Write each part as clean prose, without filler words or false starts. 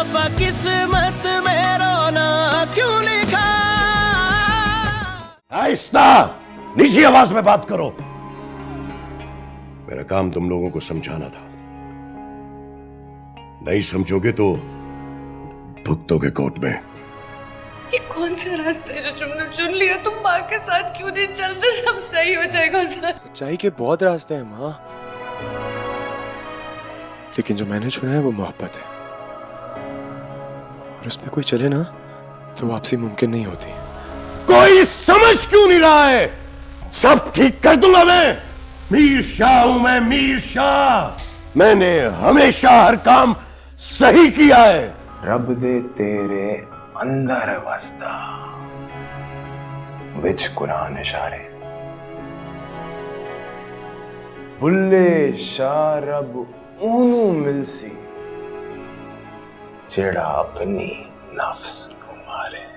वफा किस्मत में रोना क्यों लिखा। आहिस्ता, निजी आवाज में बात करो। मेरा काम तुम लोगों को समझाना था, नहीं समझोगे तो भुगतोगे कोर्ट में। ये कौन सा रास्ता है जो तुमने चुन लिया? तुम माँ के साथ क्यों नहीं चलते? सब सही हो जाएगा सर। सच्चाई के बहुत रास्ते हैं माँ, लेकिन जो मैंने चुना है वो मोहब्बत है, और उस पे कोई चले ना तो वापसी मुमकिन नहीं होती। कोई समझ क्यों नहीं रहा है? सब ठीक कर दूंगा मैं। मीर शाह हूं मैं, मीर शाह। मैंने हमेशा हर काम सही किया है। रब दे तेरे अंदर वसदा विच कुरान इशारे, बुल्ले शाह रब ऊनू मिलसी जेड़ा अपनी नफ्स को मारे।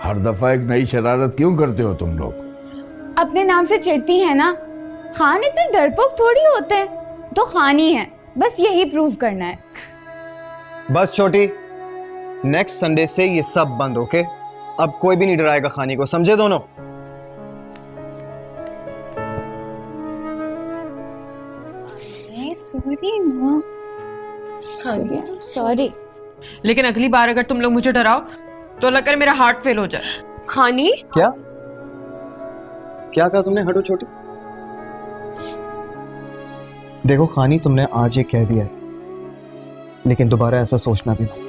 हर दफा एक नई शरारत क्यों करते हो तुम लोग? अपने नाम से चिढ़ती है ना। खान इतने डरपोक थोड़ी होते हैं, तो खान ही है, बस यही प्रूव करना है। बस छोटी, नेक्स्ट संडे से ये सब बंद, ओके? अब कोई भी नहीं डराएगा खानी को, समझे दोनों? सॉरी माँ। सॉरी, लेकिन अगली बार अगर तुम लोग मुझे डराओ तो अल्लाह करे मेरा हार्ट फेल हो जाए। खानी क्या क्या कहा तुमने? हटो छोटी। देखो खानी, तुमने आज ये कह दिया है, लेकिन दोबारा ऐसा सोचना भी ना।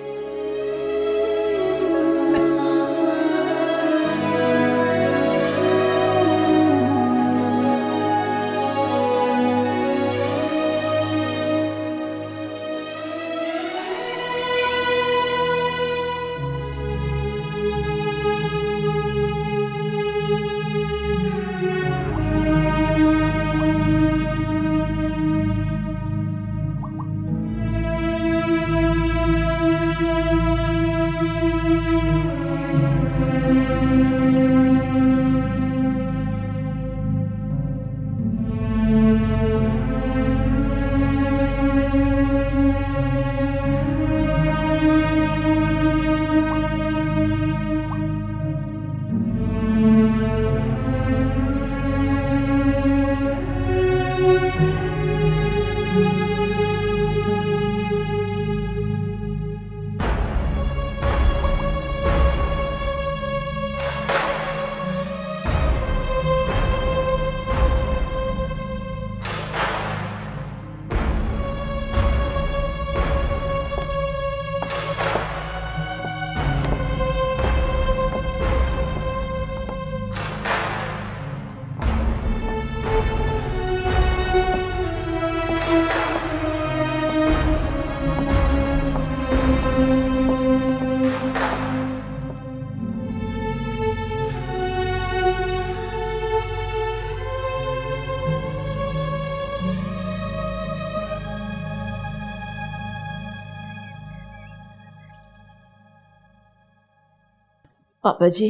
पापा जी।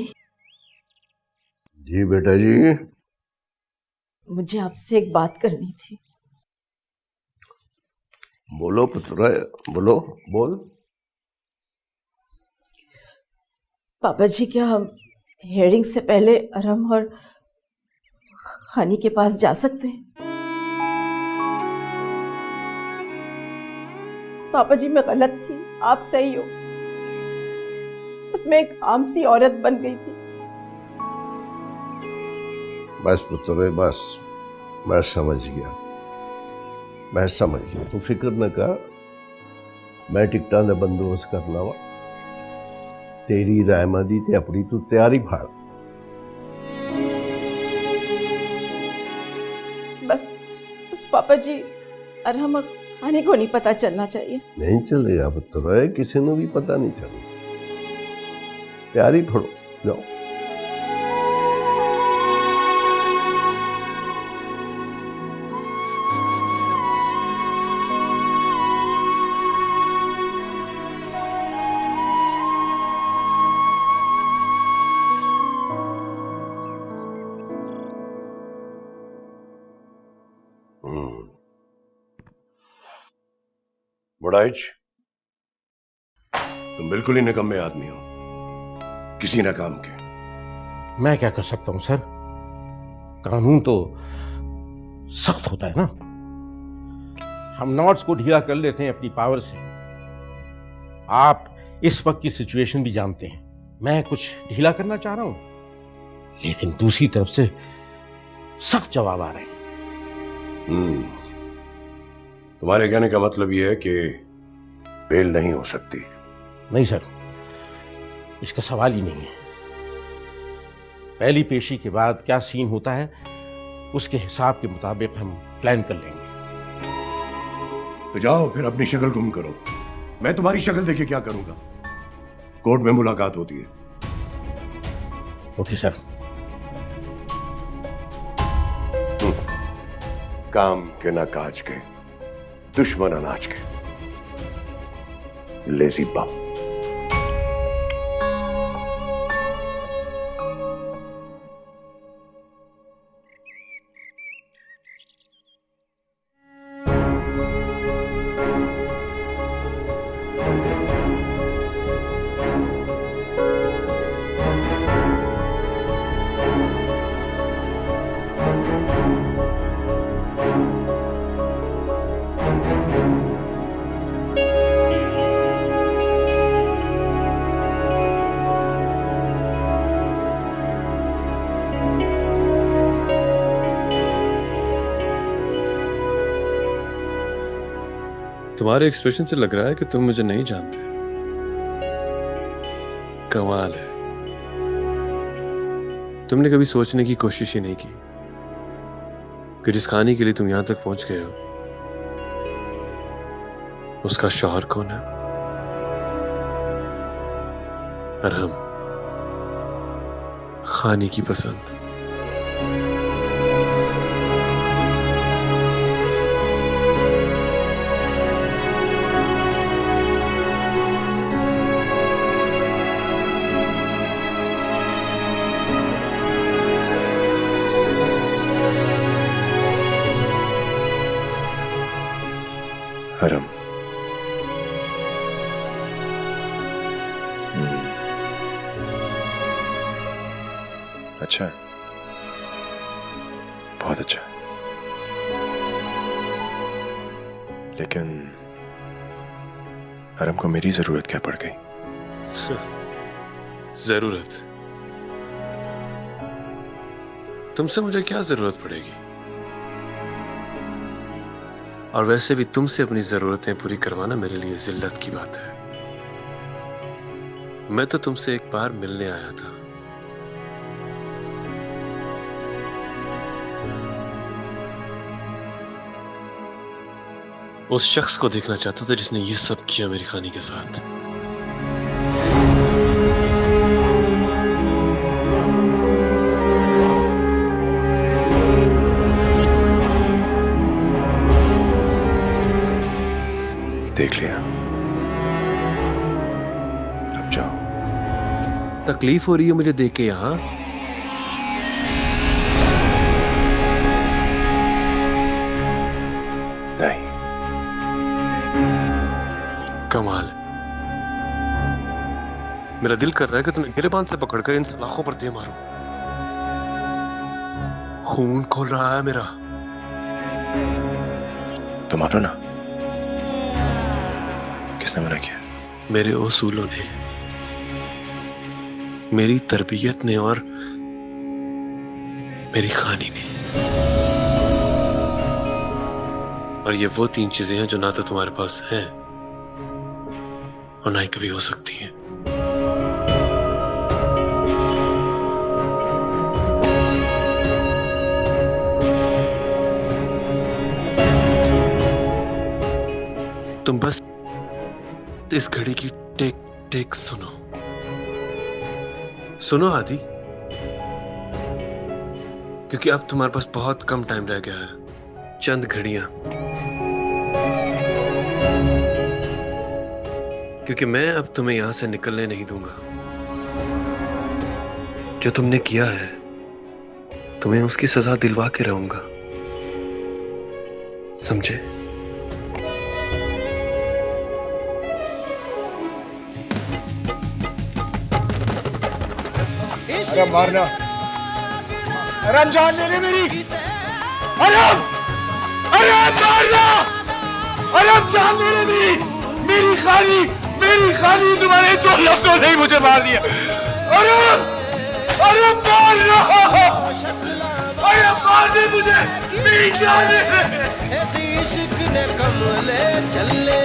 जी बेटा जी। मुझे आपसे एक बात करनी थी। बोलो पुत्र, बोलो, बोल। पापा जी, क्या हम हेयरिंग से पहले अरहम और खानी के पास जा सकते हैं? पापा जी, मैं गलत थी, आप सही हो। बस मैं एक आम सी औरत बन गई थी। बस पुत्र, बस मैं समझ गया, मैं समझ गया। तू फिक्र न कर, मैं टिकटा का बंदोबस्त करना वा। तेरी रहमदी ते अपनी तू तैयारी फाड़। बस पापा जी, अरहम और खाने को नहीं पता चलना चाहिए। नहीं चलेगा पुत्र, किसी ने भी पता नहीं चलेगा। तैयारी पढ़ो, जाओ। बड़ाइच, तुम बिल्कुल ही निकम्मे आदमी हो, किसी ना काम के। मैं क्या कर सकता हूं सर, कानून तो सख्त होता है ना। हम नॉट्स को ढीला कर लेते हैं अपनी पावर से। आप इस वक्त की सिचुएशन भी जानते हैं, मैं कुछ ढीला करना चाह रहा हूं, लेकिन दूसरी तरफ से सख्त जवाब आ रहे हैं। तुम्हारे कहने का मतलब यह है कि बेल नहीं हो सकती? नहीं सर, इसका सवाल ही नहीं है। पहली पेशी के बाद क्या सीन होता है उसके हिसाब के मुताबिक हम प्लान कर लेंगे। तो जाओ फिर अपनी शक्ल गुम करो, मैं तुम्हारी शक्ल देखे क्या करूंगा। कोर्ट में मुलाकात होती है। Okay sir. काम के ना काज के, दुश्मन अनाज के, लेजी बाप। तुम्हारे एक्सप्रेशन से लग रहा है कि तुम मुझे नहीं जानते। कमाल है, तुमने कभी सोचने की कोशिश ही नहीं की कि जिस कहानी के लिए तुम यहां तक पहुंच गए हो उसका शौहर कौन है। अरहम, खानी की पसंद। हरम, अच्छा है, बहुत अच्छा है, लेकिन हरम को मेरी जरूरत क्या पड़ गई? जरूरत? तुमसे मुझे क्या जरूरत पड़ेगी? और वैसे भी तुमसे अपनी जरूरतें पूरी करवाना मेरे लिए जिल्लत की बात है। मैं तो तुमसे एक बार मिलने आया था। उस शख्स को देखना चाहता था जिसने ये सब किया मेरी खानी के साथ। देख लिया, अब जाओ। तकलीफ हो रही है मुझे देख के यहां? नहीं। कमाल, मेरा दिल कर रहा है कि तुम्हें गिरबान से पकड़कर इन सलाखों पर दे मारूं। खून खोल रहा है मेरा। तुम मारो ना। किसने मना किया? मेरे उसूलों ने, मेरी तरबियत ने और मेरी खानी ने। और ये वो तीन चीजें हैं जो ना तो तुम्हारे पास हैं और ना ही कभी हो सकती हैं। तुम बस इस घड़ी की टिक टिक सुनो। सुनो आदि, क्योंकि अब तुम्हारे पास बहुत कम टाइम रह गया है, चंद घड़ियां। क्योंकि मैं अब तुम्हें यहां से निकलने नहीं दूंगा। जो तुमने किया है, तुम्हें उसकी सजा दिलवा के रहूंगा, समझे? अरे मारना, अरे जान ले ले मेरी, अरे मारना, अरे जान ले ले मेरी खानी तुम्हारे दो लफ्जों ने ही मुझे मार दिया। अरे मारना, अरे मार दे मुझे, मेरी जान ले ले। ऐसी इश्क ने कमले चले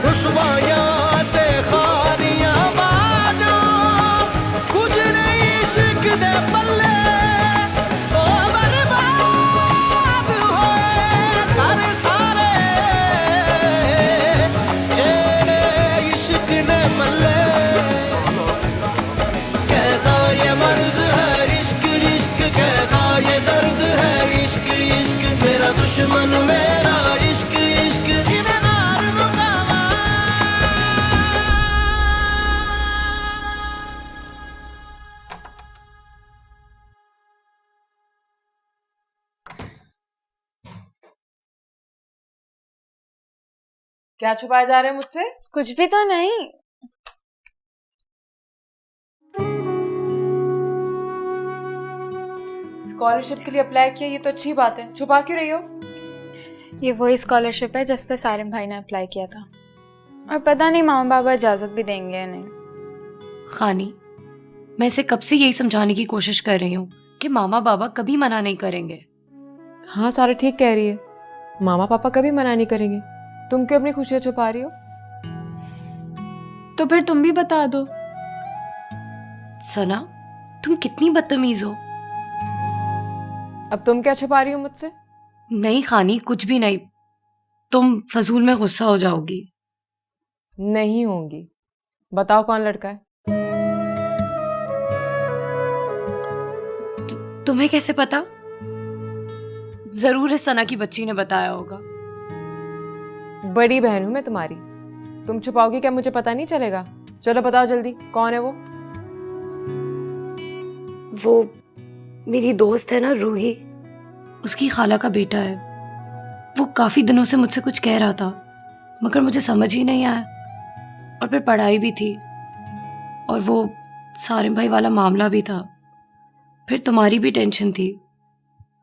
रुसवायां ते खारियां बाजो कुछ नहीं इश्क दे पल्ले ओ बर्बाद होए कर सारे जेड़े इश्क ने मल्ले। कैसा ये मर्ज है इश्क इश्क, कैसा ये दर्द है इश्क इश्क, मेरा दुश्मन मेरा इश्क इश्क इन्हें मार दूंगा। क्या छुपाए जा रहे हैं मुझसे? कुछ भी तो नहीं। स्कॉलरशिप के लिए अप्लाई किया, ये तो अच्छी बात है, छुपा क्यों रही हो? ये वही स्कॉलरशिप है जिस पे सारिम भाई ने अप्लाई किया था, और पता नहीं मामा बाबा इजाजत भी देंगे या नहीं। खानी, मैं इसे कब से यही समझाने की कोशिश कर रही हूँ कि मामा बाबा कभी मना नहीं करेंगे। हाँ सारा ठीक कह रही है, मामा पापा कभी मना नहीं करेंगे। तुम क्यों अपनी खुशियां छुपा रही हो? तो फिर तुम भी बता दो। सना, तुम कितनी बदतमीज हो। अब तुम क्या छुपा रही हो मुझसे? नहीं खानी, कुछ भी नहीं। तुम फजूल में गुस्सा हो जाओगी। नहीं होंगी। बताओ कौन लड़का है? तुम्हें कैसे पता? जरूर इस सना की बच्ची ने बताया होगा। बड़ी बहन हूं मैं तुम्हारी, तुम छुपाओगी क्या मुझे पता नहीं चलेगा? चलो बताओ जल्दी, कौन है वो? वो मेरी दोस्त है ना रूही, उसकी खाला का बेटा है। वो काफी दिनों से मुझसे कुछ कह रहा था, मगर मुझे समझ ही नहीं आया। और फिर पढ़ाई भी थी, और वो सारिम भाई वाला मामला भी था। फिर तुम्हारी भी टेंशन थी,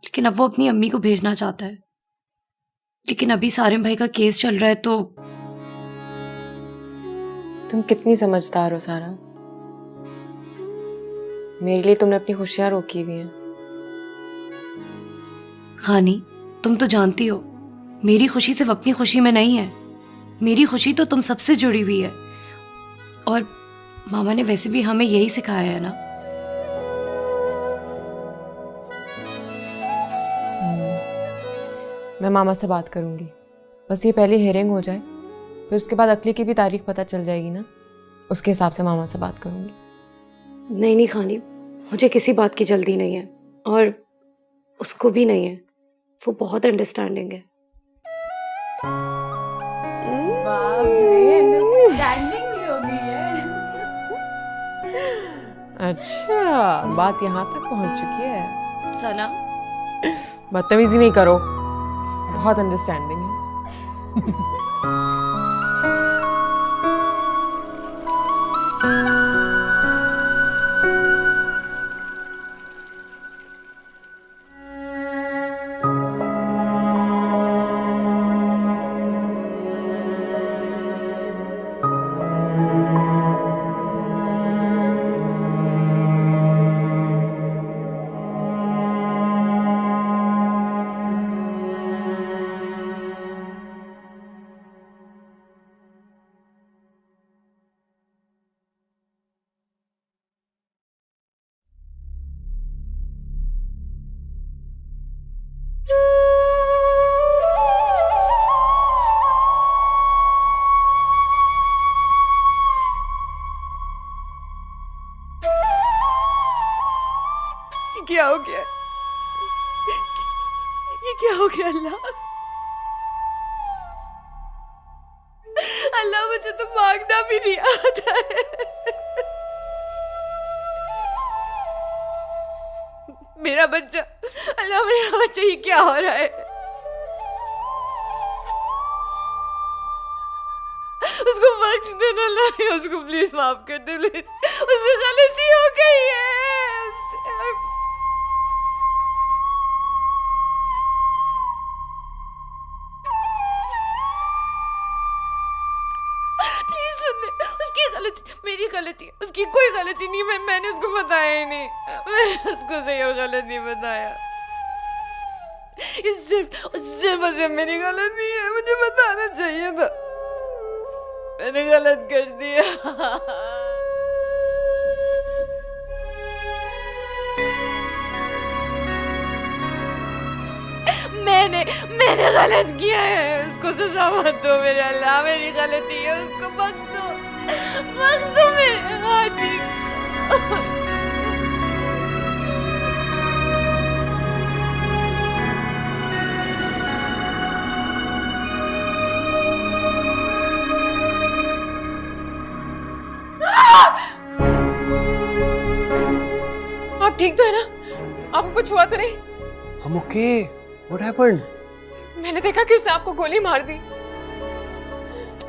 लेकिन अब वो अपनी अम्मी को भेजना चाहता है। लेकिन अभी सारिम भाई का केस चल रहा है। तो तुम कितनी समझदार हो सारा। मेरे लिए तुमने अपनी खुशियां रोकी हुई हैं। खानी, तुम तो जानती हो मेरी खुशी सिर्फ अपनी खुशी में नहीं है। मेरी खुशी तो तुम सबसे जुड़ी हुई है। और मामा ने वैसे भी हमें यही सिखाया है ना। मैं मामा से बात करूंगी, बस ये पहली हेयरिंग हो जाए, फिर उसके बाद अकली की भी तारीख पता चल जाएगी ना, उसके हिसाब से मामा से बात करूंगी। नहीं नहीं खानी, मुझे किसी बात की जल्दी नहीं है, और उसको भी नहीं है। वो बहुत अंडरस्टैंडिंग है। अच्छा, बात यहाँ तक पहुँच चुकी है। सना, बदतमीजी नहीं करो, बहुत अंडरस्टैंडिंग है। क्या हो गया? ये क्या हो गया अल्लाह? अल्लाह मुझे तो मांगना भी नहीं आता है। मेरा बच्चा, अल्लाह मेरा बच्चा, ये क्या हो रहा है? उसको बख्श देना अल्लाह, उसको प्लीज माफ कर दे प्लीज, उससे गलती हो गई है। प्लीज सुन ले, उसकी गलती, मेरी गलती, उसकी कोई गलती नहीं। मैंने उसको बताया ही नहीं, मैंने उसको सही और गलत नहीं बताया। ये सिर्फ मेरी गलती है, मुझे बताना चाहिए था, मैंने गलत कर दिया। मैंने गलत किया है, उसको सजा मत दो मेरे अल्लाह, मेरी गलती है, उसको बख्श दो मेरे हाथी को। आप ठीक तो है ना? आपको कुछ हुआ तो नहीं? I'm okay. What happened? मैंने देखा कि उसने आपको गोली मार दी।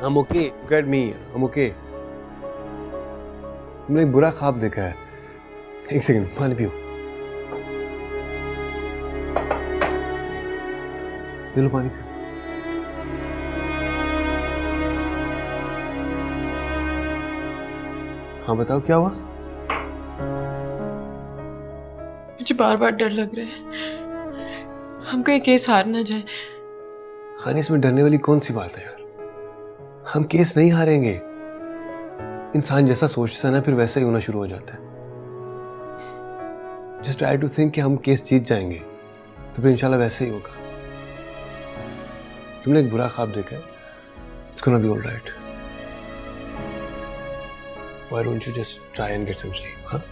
I'm okay. Look at me. I'm okay. तुमने एक बुरा ख्वाब देखा है। एक सेकंड, पानी पियो। पी लो पानी। हाँ बताओ क्या हुआ? मुझे बार बार डर लग रहा है, हम कहीं केस हार ना जाए। खानी, इसमें डरने वाली कौन सी बात है यार? हम केस नहीं हारेंगे। इंसान जैसा सोचता है ना, फिर वैसा ही होना शुरू हो जाता है। जस्ट ट्राई टू थिंक कि हम केस जीत जाएंगे, तो फिर इंशाल्लाह वैसा ही होगा। तुमने एक बुरा ख्वाब देखा है, it's gonna be alright. Why don't you just try and get some sleep? हाँ,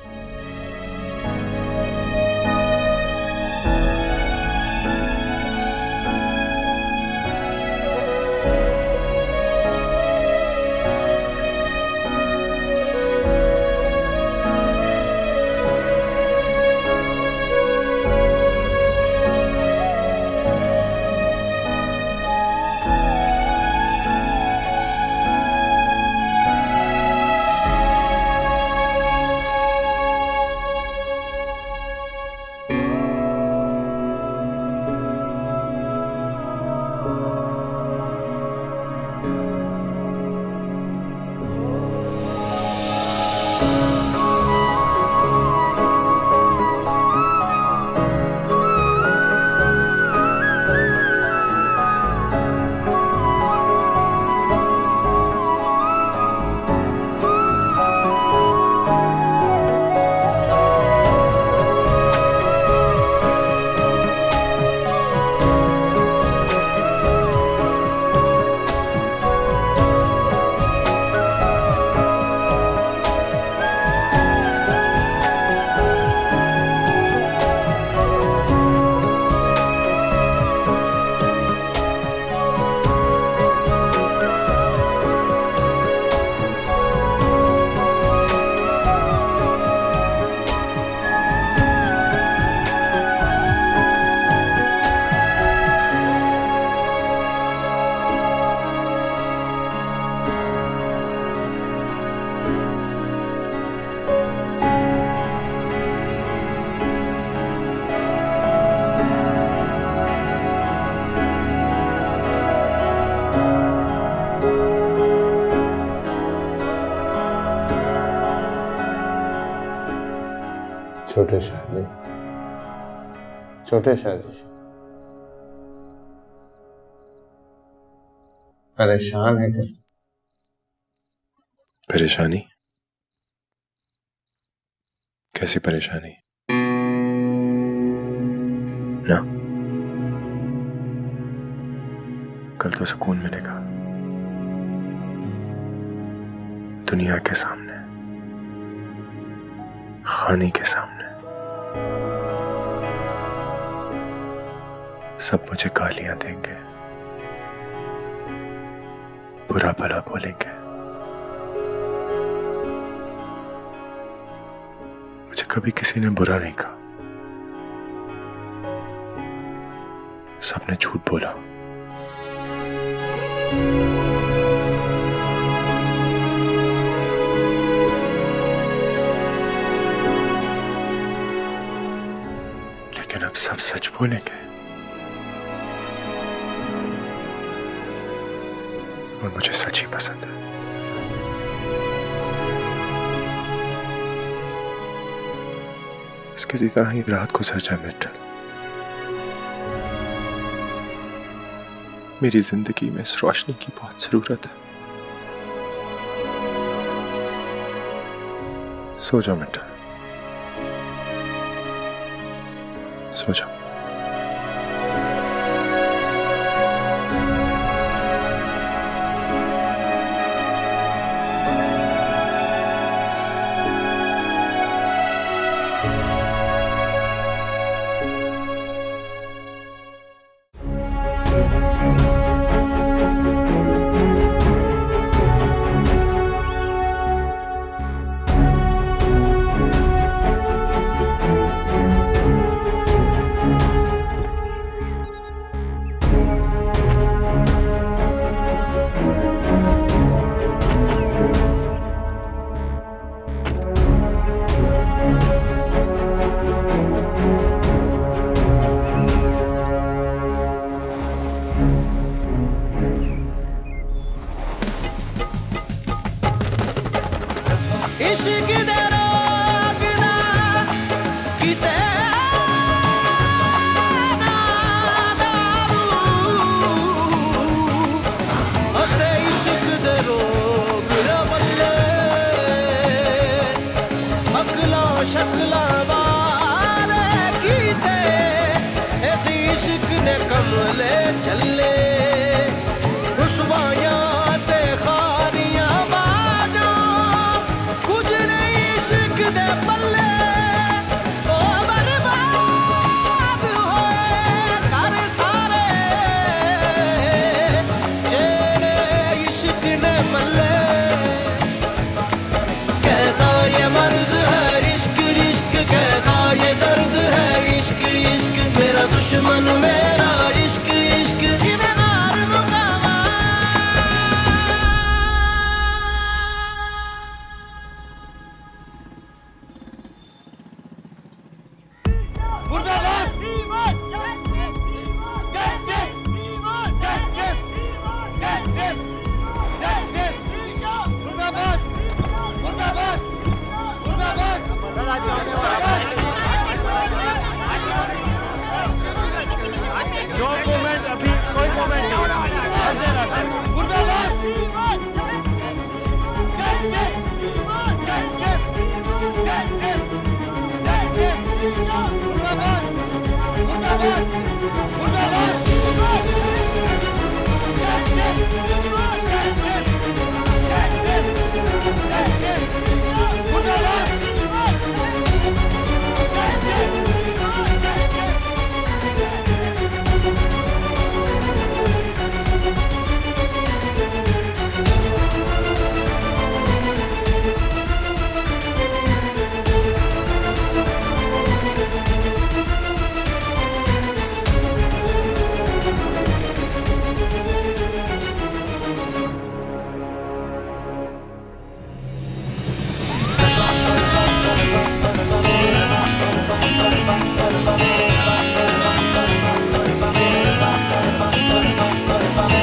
छोटे शादी परेशान है कर। परेशानी? कैसी परेशानी? ना, कल तो सुकून मिलेगा दुनिया के सामने, खानी के सामने। सब मुझे गालियां देंगे, बुरा भला बोलेंगे। मुझे कभी किसी ने बुरा नहीं कहा, सबने झूठ बोला। लेकिन अब सब सच बोलेंगे और मुझे सच ही पसंद है। इसकी तरह ही रात गुजर जाए मित्तल। मेरी जिंदगी में इस रोशनी की बहुत जरूरत है। सो जाओ मित्तल, सो जाओ। इश्क दे रोग ना किते ना दारू अते इश्क दे रोग बल्ले अकला शकला वाले कीते ऐसी इश्क ने कमले चले रुसवायां ते खारियां इश्क दे पल्ले ओ बर्बाद होए कर सारे जेड़े इश्क ने मल्ले। कैसा ये मर्ज है इश्क इश्क, कैसा ये दर्द है इश्क इश्क, मेरा दुश्मन मेरा इश्क इश्क।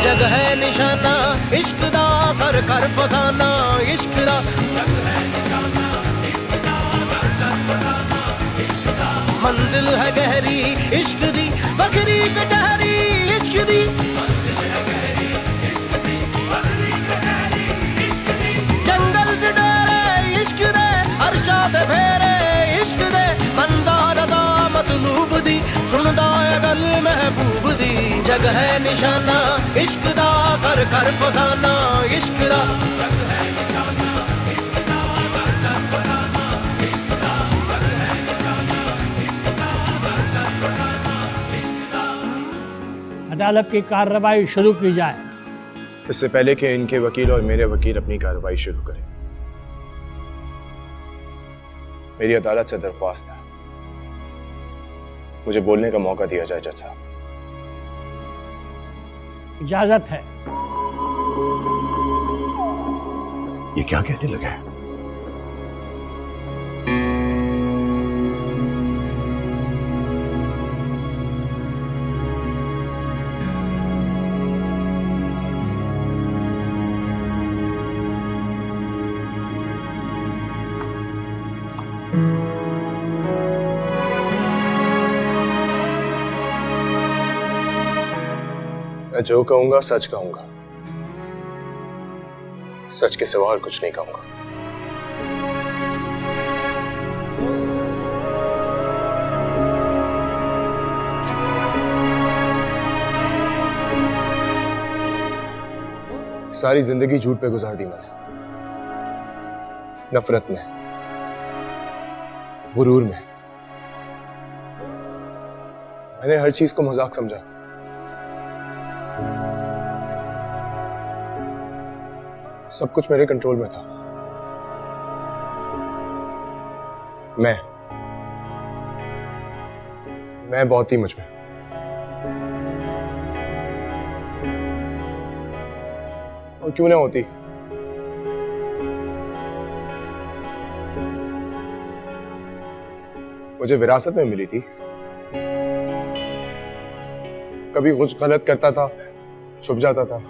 जग है निशाना इश्क दा कर कर फसाना इश्क दा, मंजिल है गहरी इश्क दी बकरी कटहरी इश्क दी, जंगल जडेरे इश्क दे अरशाद फेरे इश्क दे, बंदा रदा मतलूब दी सुनदा है गल महबूब दी। जग है निशाना इश्क दा कर कर फसाना इश्क दा, अदालत की कार्रवाई शुरू की जाए। इससे पहले कि इनके वकील और मेरे वकील अपनी कार्रवाई शुरू करें, मेरी अदालत से दरख्वास्त है, मुझे बोलने का मौका दिया जाए जज साहब। इजाजत है। ये क्या कहने लगा है? मैं जो कहूंगा सच कहूंगा, सच के सिवा और कुछ नहीं कहूंगा। सारी जिंदगी झूठ पे गुजार दी मैंने, नफरत में, गुरूर में। मैंने हर चीज को मजाक समझा। सब कुछ मेरे कंट्रोल में था। मैं बहुत ही मुझ में। और क्यों ना होती। मुझे विरासत में मिली थी। कभी कुछ गलत करता था, छुप जाता था,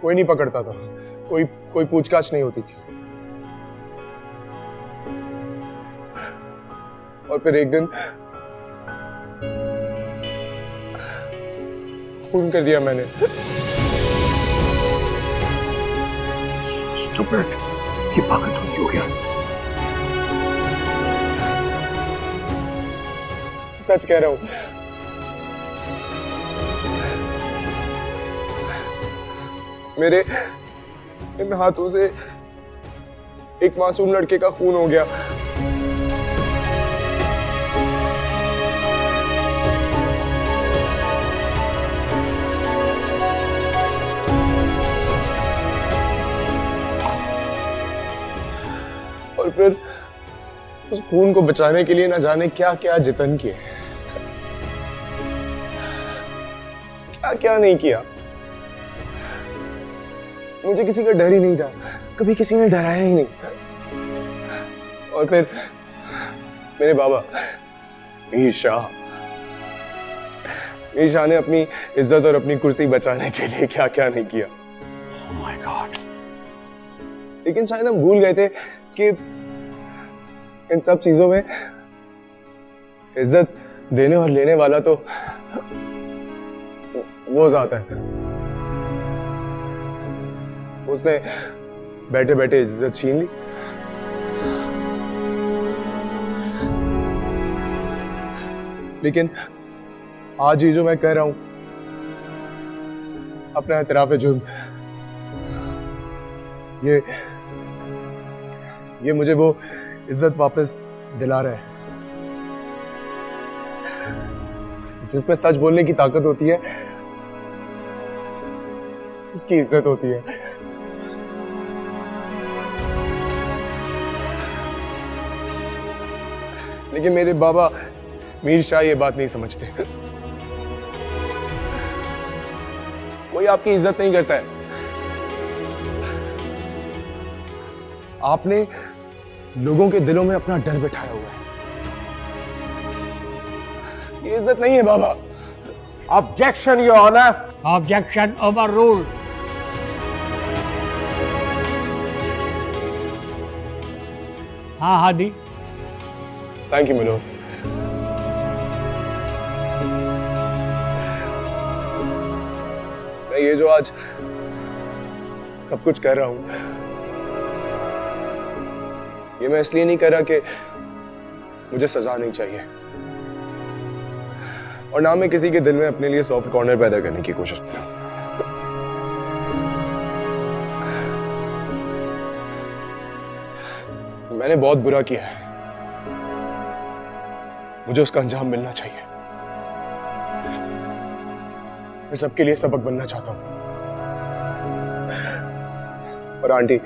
कोई नहीं पकड़ता था, कोई पूछताछ नहीं होती थी। और फिर एक दिन खून कर दिया मैंने। स्टूपिड, ये पागल तो नहीं हो गया? सच कह रहा हूं। मेरे इन हाथों से एक मासूम लड़के का खून हो गया। और फिर उस खून को बचाने के लिए ना जाने क्या क्या जतन किए, क्या क्या नहीं किया। मुझे किसी का डर ही नहीं था, कभी किसी ने डराया ही नहीं। और फिर मेरे बाबा मीर शाह ने अपनी इज्जत और अपनी कुर्सी बचाने के लिए क्या क्या नहीं किया। Oh my God! लेकिन शायद हम भूल गए थे कि इन सब चीजों में इज्जत देने और लेने वाला तो वो ज़ात है। उसने बैठे बैठे इज्जत छीन ली। लेकिन आज ही जो मैं कह रहा हूं, अपना एतराफ़ जुर्म, ये मुझे वो इज्जत वापस दिला रहा है जिसमें सच बोलने की ताकत होती है, उसकी इज्जत होती है। लेकिन मेरे बाबा मीर शाह ये बात नहीं समझते। कोई आपकी इज्जत नहीं करता है। आपने लोगों के दिलों में अपना डर बिठाया हुआ है। ये इज्जत नहीं है बाबा। Objection your honour. Objection overrule. हाँ हादी। Thank you मिलोर। मैं ये जो आज सब कुछ कर रहा हूं, ये मैं इसलिए नहीं कर रहा कि मुझे सजा नहीं चाहिए, और ना मैं किसी के दिल में अपने लिए सॉफ्ट कॉर्नर पैदा करने की कोशिश कर रहा हूं। मैंने बहुत बुरा किया है, मुझे उसका अंजाम मिलना चाहिए। मैं सबके लिए सबक बनना चाहता हूं। और आंटी,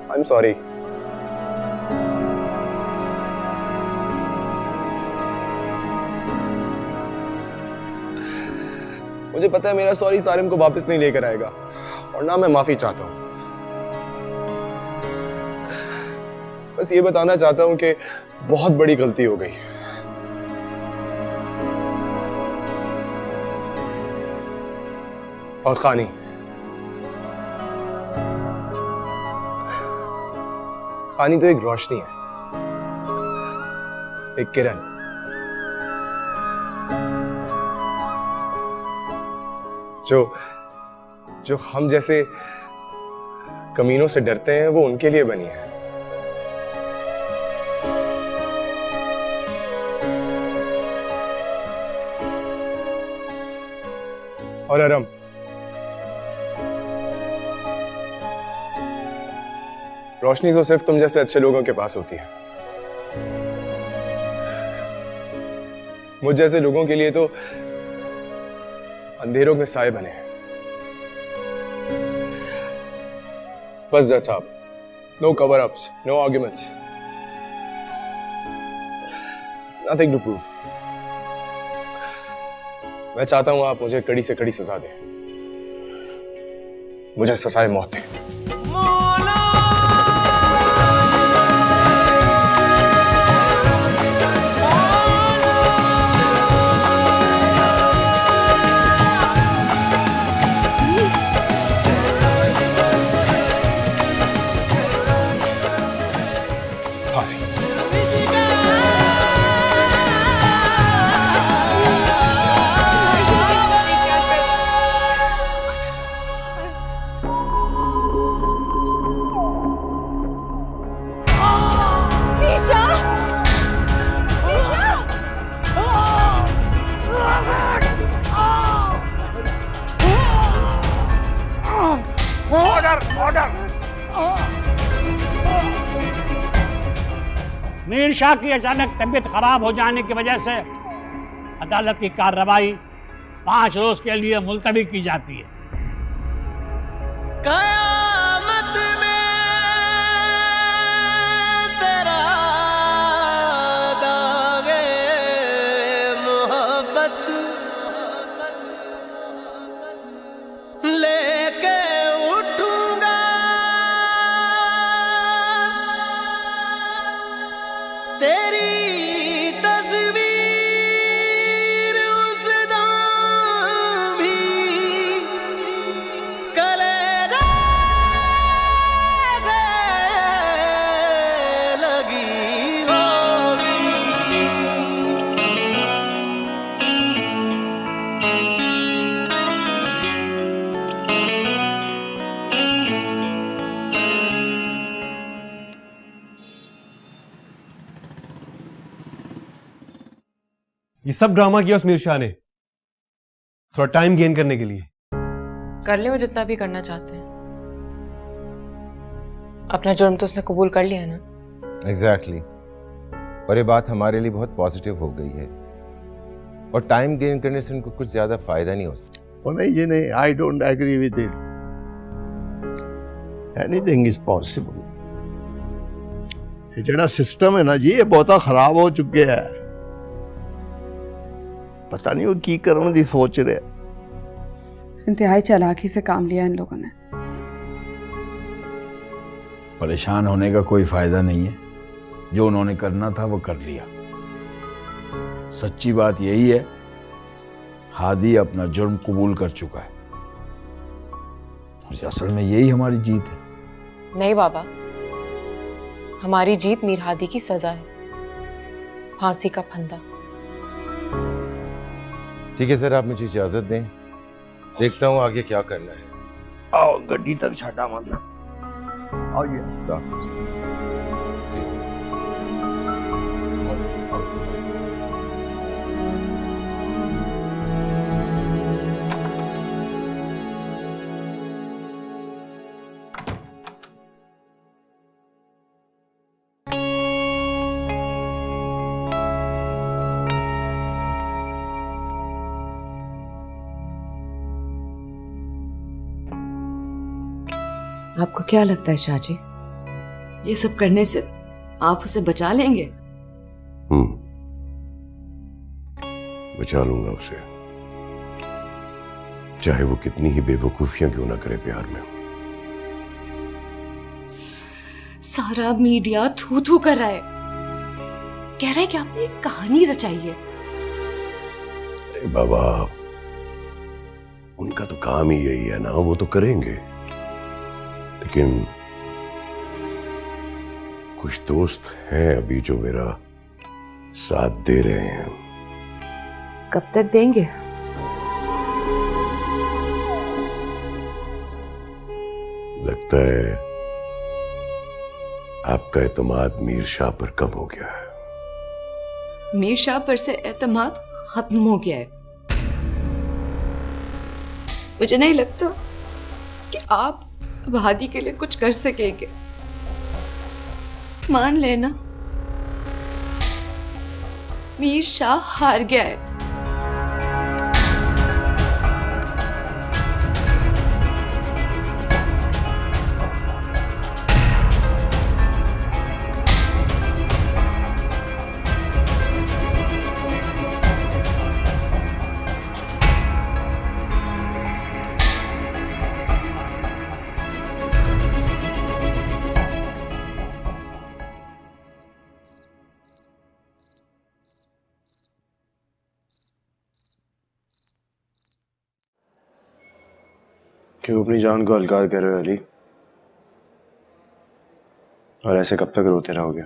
आई एम सॉरी। मुझे पता है मेरा सॉरी सारिम को वापस नहीं लेकर आएगा, और ना मैं माफी चाहता हूं। बस ये बताना चाहता हूं कि बहुत बड़ी गलती हो गई। और खानी तो एक रोशनी है, एक किरण। जो हम जैसे कमीनों से डरते हैं, वो उनके लिए बनी है। और अरम, रोशनी तो सिर्फ तुम जैसे अच्छे लोगों के पास होती है। मुझ जैसे लोगों के लिए तो अंधेरों के साए बने हैं। बस जज साहब, no cover ups, no arguments, nothing to prove. मैं चाहता हूं आप मुझे कड़ी से कड़ी सजा दें, मुझे सजाए मौत दें। मीर शाह की अचानक तबीयत खराब हो जाने की वजह से अदालत की कार्रवाई 5 रोज के लिए मुलतवी की जाती है। कयामत में तेरा दागे मोहब्बत लेके उठूंगा, तेरी तस्वीर उस दाम भी कलेजा से लगी होगी। ये सब ड्रामा किया उस मीर शाह ने थोड़ा टाइम गेन करने के लिए। कर ले वो जितना भी करना चाहते हैं, अपना जुर्म तो उसने कबूल कर लिया ना। एग्जैक्टली और ये बात हमारे लिए बहुत पॉजिटिव हो गई है, और टाइम गेन करने से उनको कुछ ज्यादा फायदा नहीं हो सकता। नहीं, I don't agree with it. Anything is possible. ये जड़ा सिस्टम है ना जी, ये बहुता खराब हो चुके है। पता नहीं वो की करने की सोच रहे। इंतहाई चालाकी से काम लिया इन लोगों ने। परेशान होने का कोई फायदा नहीं है, जो उन्होंने करना था वो कर लिया। सच्ची बात यही है, हादी अपना जुर्म कबूल कर चुका है, और असल में यही हमारी जीत है। नहीं बाबा, हमारी जीत मीर हादी की सजा है, फांसी का फंदा। ठीक है सर, आप मुझे इजाजत दें, देखता हूँ आगे क्या करना है। आओ गड्डी तक छाटा मतलब। आओ ये आपको क्या लगता है शाह जी, ये सब करने से आप उसे बचा लेंगे? बचा लूंगा उसे, चाहे वो कितनी ही बेवकूफियां क्यों ना करे प्यार में। सारा मीडिया थू थू कर रहा है, कह रहा है कि आपने एक कहानी रचाई है। अरे बाबा, उनका तो काम ही यही है ना, वो तो करेंगे, लेकिन कुछ दोस्त हैं अभी जो मेरा साथ दे रहे हैं। कब तक देंगे? लगता है आपका एतमाद मीर शाह पर कम हो गया है। मीर शाह पर से एतमाद खत्म हो गया है। मुझे नहीं लगता कि आप अब हादी के लिए कुछ कर सकेंगे। मान लेना, मीर शाह हार गया है। क्यों अपनी जान को हलकार कर रहे हो अली? और ऐसे कब तक रोते रहोगे?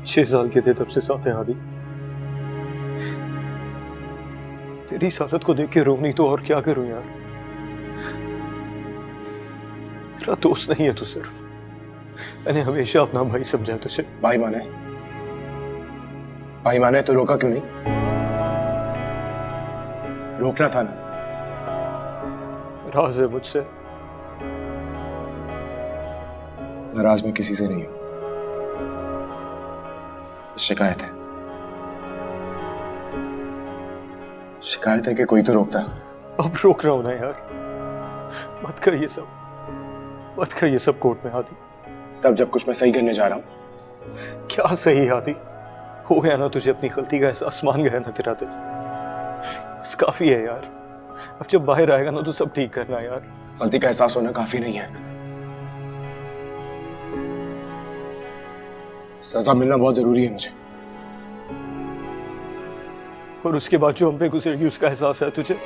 6 साल के थे तब से साथ हैं हादी। तेरी इस हालत को देख के रो नहीं तो और क्या करूं यार। मेरा दोस्त नहीं है तू सिर्फ, मैंने हमेशा अपना भाई समझा तुझे। भाई माने तो रोका क्यों नहीं? रोकना था ना। नाराज है मुझसे? नाराज मैं किसी से नहीं हूं, शिकायत है कि कोई तो रोकता। अब रोक रहा हूं ना यार, मत कर ये सब कोर्ट में हादी। तब जब कुछ मैं सही करने जा रहा हूं। क्या सही हादी? हो गया ना तुझे अपनी गलती का एहसास, मान गया ना तेरा दिल, बस काफी है यार। अब जब बाहर आएगा ना तो सब ठीक करना यार। गलती का एहसास होना काफी नहीं है, सजा मिलना बहुत जरूरी है मुझे। और उसके बाद जो हम पे गुजरेगी उसका एहसास है तुझे?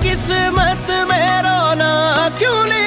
किस्मत में रोना क्यों नहीं